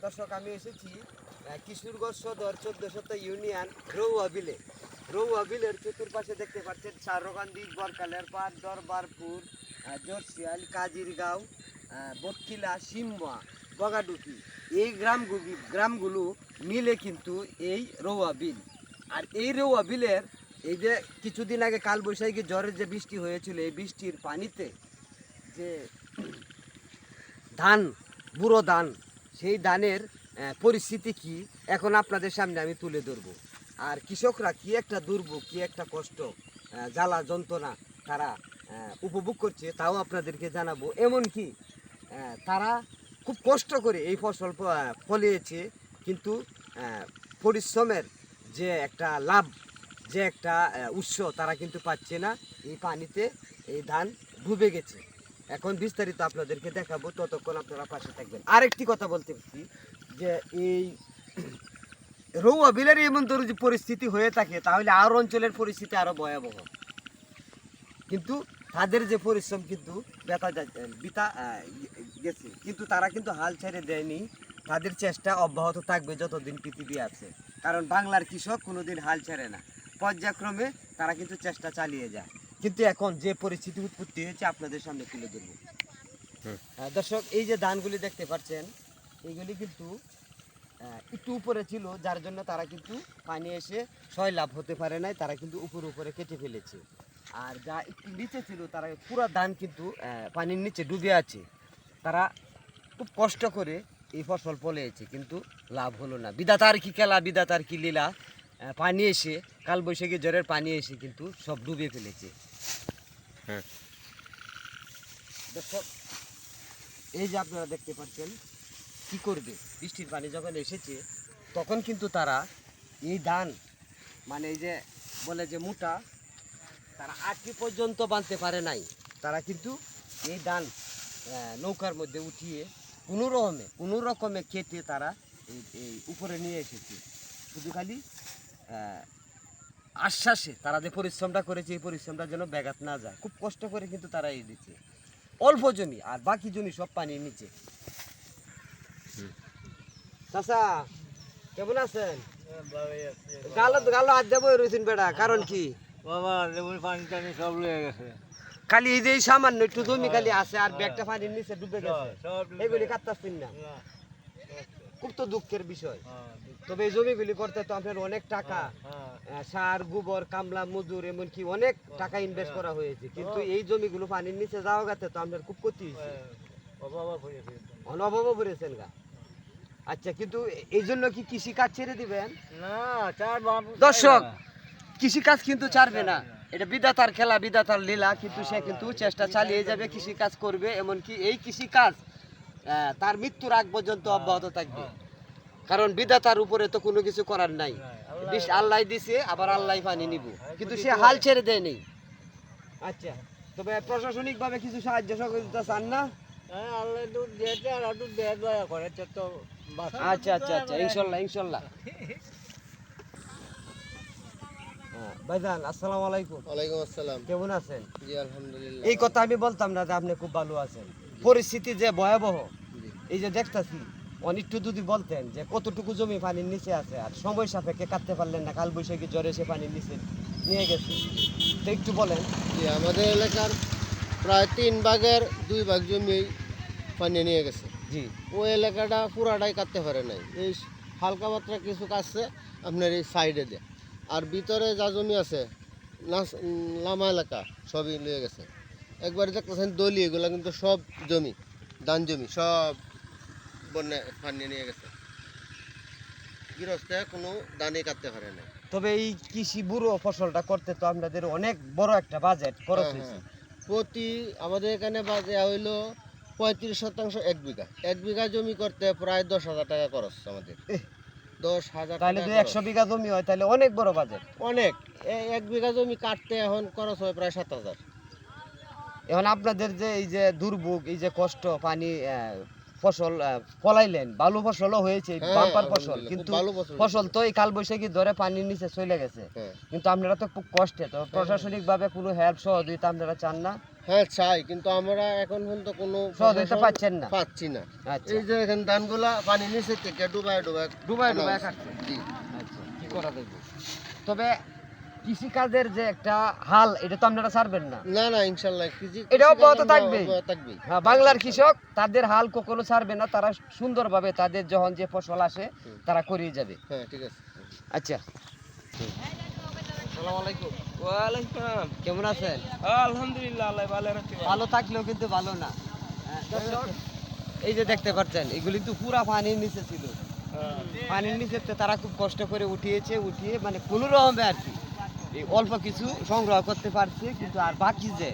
দর্শক আমি এসেছি কিশোরগঞ্জ সদর 14 ইউনিয়ন রৌয়া বিলে। রৌয়া বিলের চতুর্পাশে দেখতে পাচ্ছেন চারকান্দি, বরকালের পাড়, দরবারপুর, জোরশিয়াল, কাজিরগাঁও, বটকিলা, সিম্বা, বগাডুকি, এই গ্রামগুলো মিলে কিন্তু এই রৌয়া বিল। আর এই রৌয়া বিলের এই যে কিছুদিন আগে কালবৈশাখী ঝড়ের যে বৃষ্টি হয়েছিল, এই বৃষ্টির পানিতে যে ধান, বুড়ো ধান, সেই ধানের পরিস্থিতি কি এখন আপনাদের সামনে আমি তুলে ধরব। আর কৃষকরা কি একটা দুর্ভোগ, কি একটা কষ্ট, জ্বালা যন্ত্রণা তারা উপভোগ করছে তাও আপনাদেরকে জানাবো। এমনকি তারা খুব কষ্ট করে এই ফসল ফলিয়েছে, কিন্তু পরিশ্রমের যে একটা লাভ, যে একটা উৎস তারা কিন্তু পাচ্ছে না। এই পানিতে এই ধান ডুবে গেছে। এখন বিস্তারিত আপনাদেরকে দেখাবো, ততক্ষণ আপনারা পাশে থাকবেন। আরেকটি কথা বলতে চাচ্ছি যে এই রৌয়া বিলের এমন ধরো যে পরিস্থিতি হয়ে থাকে, তাহলে আর অঞ্চলের পরিস্থিতি আরো ভয়াবহ। কিন্তু তাদের যে পরিশ্রম কিন্তু বিতা গেছে, কিন্তু তারা কিন্তু হাল ছেড়ে দেয়নি। তাদের চেষ্টা অব্যাহত থাকবে যতদিন পৃথিবী আছে, কারণ বাংলার কৃষক কোনোদিন হাল ছেড়ে না। পর্যায়ক্রমে তারা কিন্তু চেষ্টা চালিয়ে যায়। কিন্তু এখন যে পরিস্থিতি উৎপত্তি হয়েছে আপনাদের সামনে তুলে ধরব। দর্শক, এই যে ধানগুলি দেখতে পাচ্ছেন, এইগুলি কিন্তু একটু উপরে ছিল, যার জন্য তারা কিন্তু পানি এসে সয়লাভ হতে পারে নাই, তারা কিন্তু উপরে কেটে ফেলেছে। আর যা একটু নিচে ছিল, তারা পুরো ধান কিন্তু পানির নিচে ডুবে আছে। তারা খুব কষ্ট করে এই ফসল ফলিয়েছে, কিন্তু লাভ হলো না। বিধাতার কি খেলা, বিধাতার কি লীলা, পানি এসে, কালবৈশাখী ঝড়ের পানি এসে কিন্তু সব ডুবে ফেলেছে। দর্শক, এই যে আপনারা দেখতে পাচ্ছেন, কি করবে, বৃষ্টির পানি যখন এসেছে তখন কিন্তু তারা এই ধান, মানে এই যে বলে যে মোটা, তারা আটটি পর্যন্ত বাঁধতে পারে নাই। তারা কিন্তু এই ধান নৌকার মধ্যে উঠিয়ে কোনো রকমে কেটে তারা এই উপরে নিয়ে এসেছে। শুধু খালি আশ্বাসে তারা যে পরিশ্রমটা করেছে, এই পরিশ্রমটা যেন ব্যাঘাত না যায়। খুব কষ্ট করে কিন্তু তারা এই দিচ্ছে। অল্প জমি, আর বাকি জমি সব পানির নিচে। চাচা কেমন আছেন? গালো হাত দেবো রয়েছেন বেড়া, কারণ কি বাবা লেবুর পানি টানি সব লয়ে গেছে। খালি এই যে সামান্য একটু জমি খালি আছে, আর ব্যাগটা পানির নিচে ডুবে গেছে। এগুলি কাটতেছেন না, খুব তো দুঃখের বিষয়। তবে এই জমিগুলি করতে তো আপনার অনেক টাকা, সার, গোবর, কামলা, মজুর, এমনকি অনেক টাকা ইনভেস্ট করা হয়েছে, কিন্তু এই জমিগুলো পানির নিচে যাওয়া গেছে তো আপনার খুব ক্ষতি হয়েছে, অভাবও পড়েছেন গা। আচ্ছা, কিন্তু এই জন্য কি কৃষি কাজ ছেড়ে দিবেন? না, দর্শক, কৃষি কাজ কিন্তু ছাড়বে না। এটা বিধাতার খেলা, বিধাতার লীলা, কিন্তু সে কিন্তু চেষ্টা চালিয়ে যাবে, কৃষি কাজ করবে। এমনকি এই কৃষি কাজ তার মৃত্যুর আগ পর্যন্ত অব্যাহত থাকবে, কারণ বিধাতার উপরে তো কোনো কিছু করার নাই। আল্লাহ দিছে, আবার আল্লাহ পানি নিব, কিন্তু সে হাল ছেড়ে দেয় নেই। আচ্ছা, তবে প্রশাসনিক ভাবে কিছু সাহায্য সহযোগিতা চান না? আচ্ছা আচ্ছা আচ্ছা, ইনশাল্লাহ ইনশাল্লাহ। ভাইজান আসসালামু আলাইকুম। ওয়ালাইকুম আসসালাম। কেমন আছেন? জি আলহামদুলিল্লাহ। এই কথা আমি বলতাম না যে আপনি খুব ভালো আছেন। পরিস্থিতি যে ভয়াবহ, এই যে দেখতেছি, অনেকটু যদি বলতেন যে কতটুকু জমি পানির নিচে আছে, আর সময় সাপেক্ষে কাটতে পারলেন না, কালবৈশাখী ঝড়ে সে পানির নিচে নিয়ে গেছে, তো একটু বলেন। জি, আমাদের এলাকার প্রায় 3 ভাগের 2 ভাগ জমি পানি নিয়ে গেছে। জি, ওই এলাকাটা পুরাটাই কাটতে পারে নাই। এই হালকা মাত্রা কিছু কাটছে আপনার এই সাইডে দিয়ে, আর ভিতরে যা জমি আছে লামা এলাকা সবই নিয়ে গেছে। একবারে দেখতেছেন দলি, এগুলো কিন্তু সব জমি, ধান জমি সব বন্যা পানি নিয়ে গেছে। গৃহস্থে কোনো ধানই কাটতে পারে না। তবে এই কৃষি বুড়ো ফসলটা করতে তো আপনাদের অনেক বড় একটা বাজেট খরচ হয়েছে। প্রতি আমাদের এখানে বাজে হইলো 35% 1 বিঘা জমি করতে প্রায় 10,000 টাকা খরচ আমাদের। 10,000 তাহলে টাকা যদি 100 বিঘা জমি হয় তাহলে অনেক বড় বাজেট। অনেক। 1 বিঘা জমি কাটতে এখন খরচ হয় প্রায় 7,000। এখন আপনাদের যে এই যে দুর্ভোগ, এই যে কষ্ট, পানি ফসল ফলাইলেন, ভালো ফসলও হয়েছে, বাম্পার ফসল, কিন্তু ফসল তো এই কালবৈশাখী ধরে পানির নিচে চলে গেছে। কিন্তু আপনারা তো খুব কষ্টে, তো প্রশাসনিক ভাবে কোনো হেল্প সহযোগিতা আপনারা চান না? হ্যাঁ চাই, কিন্তু আমরা এখন পর্যন্ত কোনো সহযোগিতা প্রশাসন পাচ্ছেন না? পাচ্ছি না। আচ্ছা, এই যে এখানে ধানগুলা পানি নিচে থেকে ডুবায় ডুবায় ডুবাই আনা ডুবাই হচ্ছে। কাটছে। জি। আচ্ছা, কি করা যাবে? তবে কৃষিকাজের যে একটা হাল, এটা তো আপনারা ছাড়বেন না। না না, ইনশাল্লাহ এটা অব্যাহত থাকবেই। থাকবেই। হ্যাঁ, বাংলার কৃষক তাদের হাল কখনো ছাড়বে না, তারা সুন্দরভাবে তাদের যখন যে ফসল আসে তারা করিয়ে যাবে। হ্যাঁ ঠিক আছে। আচ্ছা, আসসালামু আলাইকুম। ওয়ালাইকুম আসসালাম। কেমন আছেন? আলহামদুলিল্লাহ, আল্লাহ ভালো রাখছে। ভালো থাকলেও কিন্তু ভালো না। দর্শক, এই যে দেখতে পাচ্ছেন, এগুলি তো পুরা পানির নিচে ছিল। পানির নিচে তারা খুব কষ্ট করে উঠিয়ে মানে কোনো রকমে আর কি এই অল্প কিছু সংগ্রহ করতে পারছে, কিন্তু আর বাকি যে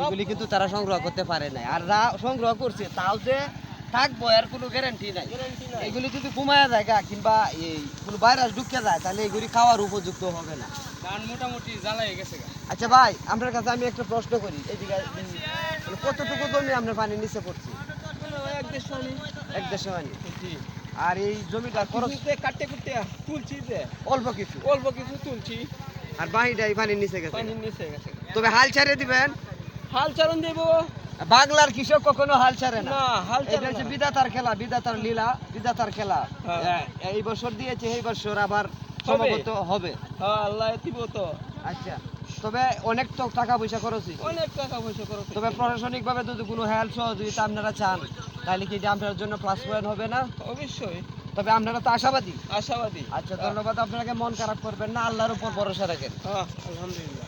এগুলি কিন্তু তারা সংগ্রহ করতে পারে নাই। আর সংগ্রহ করছে তাও যে থাকবো এর কোনো গ্যারান্টি নাই। এগুলি যদি কমায়া যায় কিংবা এই কোনো ভাইরাস ঢুকে যায়, তাহলে এগুলি খাওয়ার উপযুক্ত হবে না। ধান মোটামুটি জ্বালাই গেছে। আচ্ছা ভাই, আপনার কাছে আমি একটা প্রশ্ন করি। এইদিকে কতটুকু জমি আপনার পানির নিচে পড়ছে? এক দেড়শো পানি। আর এই জমিটা খরচ কাটতে কুটতে তুলছি যে অল্প কিছু, অল্প কিছু তুলছি, আর বাহিটাই পানির নিচে গেছে। পানির নিচে গেছে। তবে হাল ছাড়ে দিবেন। হাল চারণ দেব বাংলার কৃষক কখনো হাল ছাড়ে না। না, হাল এটা চারণ হচ্ছে বিধাতার খেলা, বিধাতার লীলা, বিধাতার খেলা। হ্যাঁ। এই বছর দিয়েছে, এই বছর আবার সম্ভবত হবে। হ্যাঁ, আল্লাহ দিব তো। আচ্ছা, তবে অনেক তো টাকা পয়সা খরচ হয়েছে। অনেক টাকা পয়সা খরচ হয়েছে। তবে প্রশাসনিক ভাবে যদি কোনো হেল্প সহযোগিতা আপনারা চান, তাহলে কি যে আপনার জন্য প্লাস পয়েন্ট হবে না? অবশ্যই তবে আপনারা তো আশাবাদী। আশাবাদী। আচ্ছা, ধন্যবাদ। আপনাকে মন খারাপ করবেন না, আল্লাহর উপর ভরসা রাখেন। হ্যাঁ, আলহামদুলিল্লাহ।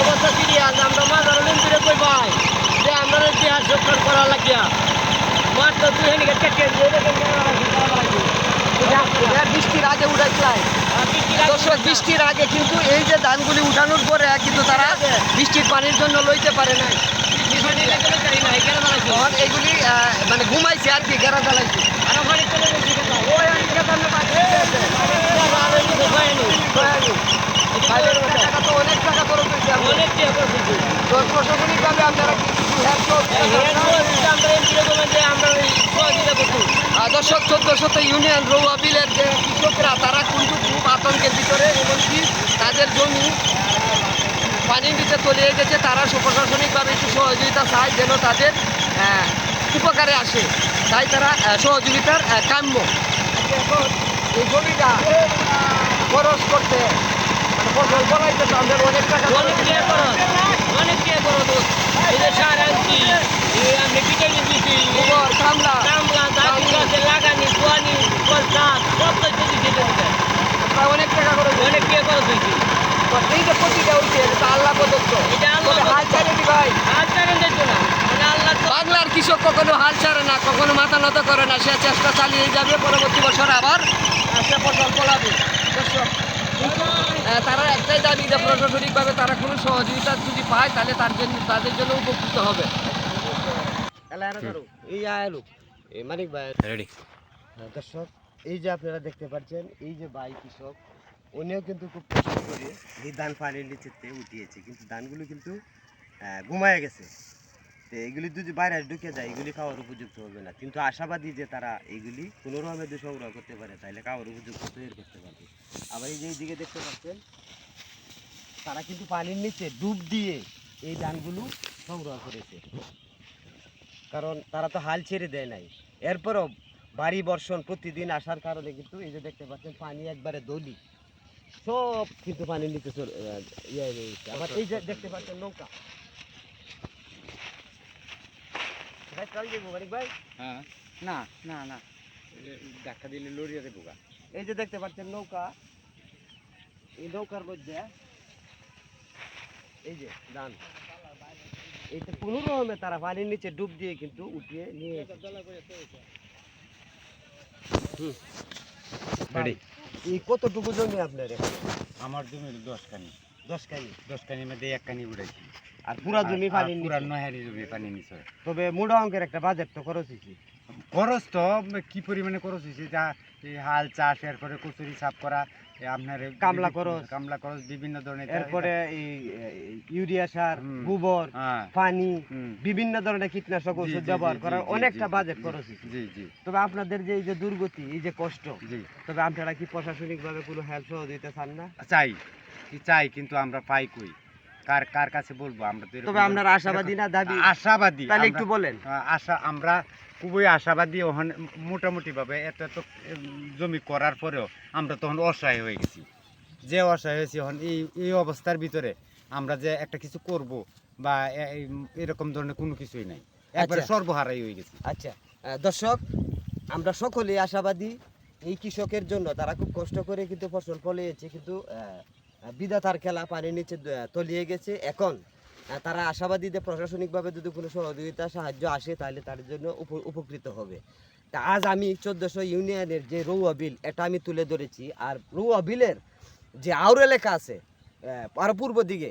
অবস্থা সিরিয়াস। আমরা মাজার লিম্পিরে কই ভাই যে আমরা ইতিহাস যোগদান করা লাগিয়া মাত্র 2 হেনিকে কেটে বৃষ্টির আগে উঠাইছিলাম। দর্শক, বৃষ্টির আগে কিন্তু এই যে ধানগুলি উঠানোর পরে কিন্তু তারা বৃষ্টির পানির জন্য লইতে পারে নাই। তখন এগুলি মানে ঘুমাইছে আর কি, গেরা জ্বালাইছে। ওই আনটিকে তো আমরা টাকা তো অনেক টাকা খরচ হয়েছে। অনেক টাকা খরচ হয়েছে। তো প্রশাসনিকভাবে আপনারা কিছু help দর্শক, 1400 ইউনিয়ন রৌয়া বিলের যে কৃষকরা তারা কিন্তু খুব আতঙ্কের ভিতরে, এমনকি তাদের জমি পানির নিচে তলিয়ে গেছে। তারা প্রশাসনিকভাবে একটু সহযোগিতা চায় যেন তাদের উপকারে আসে, তাই তারা সহযোগিতার কাম্য। এখন এই জমিটা খরচ করতে মানে ফসল ফলাইতে তো আমাদের অনেক টাকা অনেক টাকা খরচ, অনেক টাকা খরচ। এই যে সার আনছি, এই আমি ভিটামিন দিছি, গোবর, কামলা, কামলা, দাঁতি গাছে লাগানি, কোয়ানি, কলকা, সব তো যদি দিতে দিতে প্রায় অনেক টাকা খরচ হয়েছে। অনেক টাকা খরচ হয়েছে। এই যে ক্ষতিটা হয়েছে এটা তো আল্লাহ প্রদত্ত। এটা আল্লাহ তবে হাল ছাড়ে দি ভাই। হাল ছাড়েন দিত না, মানে আল্লাহ তো বাংলার কৃষক কখনো হাল ছাড়ে না, কখনো মাথা নত করে না। সে চেষ্টা চালিয়ে যাবে, পরবর্তী বছর আবার সে ফসল ফলাবে। দর্শক, তারা একটাই দাবি যে প্রশাসনিকভাবে তারা কোনো সহযোগিতা যদি পায়, তাহলে তাদের জন্য উপকৃত হবে। এই আয়ালু এই মানিক ভাই রেডি। দর্শক, এই যে আপনারা দেখতে পাচ্ছেন, এই যে ভাই কৃষক, উনিও কিন্তু খুব কষ্ট করে এই ধান পানির নিচেতে উঠিয়েছে, কিন্তু ধানগুলো কিন্তু ঘুমায় গেছে। তো এইগুলি যদি বাইরে ঢুকে যায়, এগুলি খাওয়ার উপযুক্ত হবে না। কিন্তু আশাবাদী যে তারা এইগুলি কোনো রকমে যদি সংগ্রহ করতে পারে, তাহলে খাওয়ার উপযুক্ত তৈরি করতে পারবে। আবার এই যে এইদিকে দেখতে পাচ্ছেন, তারা কিন্তু পানির নিচে ডুব দিয়ে এই ধানগুলো সংগ্রহ করেছে, কারণ তারা তো হাল ছেড়ে দেয় নাই। এরপরও ভারী বর্ষণ প্রতিদিন আসার কারণে কিন্তু এই যে দেখতে পাচ্ছেন পানি একবারে দলি, সব কিন্তু পানির নিচে ইয়ে হয়ে গেছে। আবার এই যে দেখতে পাচ্ছেন নৌকা, ভাই চল যাবো মানিক ভাই। হ্যাঁ, না না না, দেখা দিলে লড়িয়ে দেবো গা। এই যে দেখতে পাচ্ছেন নৌকা, এই নৌকার মধ্যে এই যে ধান, এইটা কোনো রকমে তারা পানির নিচে ডুব দিয়ে কিন্তু উঠিয়ে নিয়ে Ready? এই কতটুকু জমি আপনার এখানে? আমার জমি 10 কানি, 10 কানি। 10 কানির মধ্যে 1 কানি উড়াইছি। আর পুরা জমি পানির পুরা নিচে। 9 হারি জমি পানি নিচে। তবে মোটা অঙ্কের একটা বাজেট তো খরচ হয়েছে। খরচ তো কি পরিমাণে খরচ হয়েছে, যা এই হাল চাষ, এরপরে কচুরি সাফ করা, আপনার কামলা খরচ। কামলা খরচ বিভিন্ন ধরনের, এরপরে এই ইউরিয়া সার, হুম। গোবর, হ্যাঁ, পানি, হুম। বিভিন্ন ধরনের কীটনাশক জি, ওষুধ জি, ব্যবহার জি, করার জি, অনেকটা জি, বাজেট জি, খরচ হয়েছে। জি জি তবে আপনাদের যে এই যে দুর্গতি, এই যে কষ্ট, জি তবে আপনারা কি প্রশাসনিকভাবে কোনো হেল্প সহযোগিতা চান না? চাই কিন্তু আমরা পাই কই, কার কার কাছে বলবো? আমরা তো এরকম তবে আপনারা আশাবাদী না দাবি? আশাবাদী, তাহলে আমরা একটু বলেন। আমরা খুবই আশাবাদী। ওখানে মোটামুটি ভাবে এত এত জমি করার পরেও আমরা তখন অসহায় হয়ে গেছি। যে অসহায় হয়েছি এখন এই অবস্থার ভিতরে আমরা যে একটা কিছু করব বা এরকম ধরনের কোনো কিছুই নাই, একবারে আচ্ছা। সর্বহারাই হয়ে গেছি। আচ্ছা, দর্শক, আমরা সকলেই আশাবাদী এই কৃষকের জন্য। তারা খুব কষ্ট করে কিন্তু ফসল ফলিয়েছে, কিন্তু বিধাতার খেলা পানির নিচে তলিয়ে গেছে। এখন তারা আশাবাদী যে প্রশাসনিকভাবে যদি কোনো সহযোগিতা সাহায্য আসে তাহলে তার জন্য উপকৃত হবে। তা আজ আমি 1400 ইউনিয়নের যে রৌয়া বিল, এটা আমি তুলে ধরেছি। আর রৌয়া বিলের যে আউর এলাকা আছে আরও পূর্ব দিকে,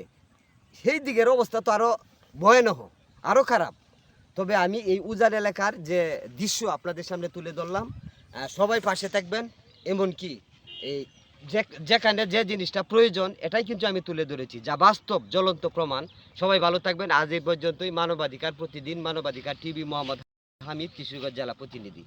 সেই দিকের অবস্থা তো আরও ভয়ানক, আরও খারাপ। তবে আমি এই উজান এলাকার যে দৃশ্য আপনাদের সামনে তুলে ধরলাম। সবাই পাশে থাকবেন, এমনকি এই যেখানে যে জিনিসটা প্রয়োজন এটাই কিন্তু আমি তুলে ধরেছি, যা বাস্তব জ্বলন্ত প্রমাণ। সবাই ভালো থাকবেন। আজ এই পর্যন্তই। মানবাধিকার প্রতিদিন, মানবাধিকার টিভি, মোহাম্মদ হামিদ, কিশোরগঞ্জ জেলা প্রতিনিধি।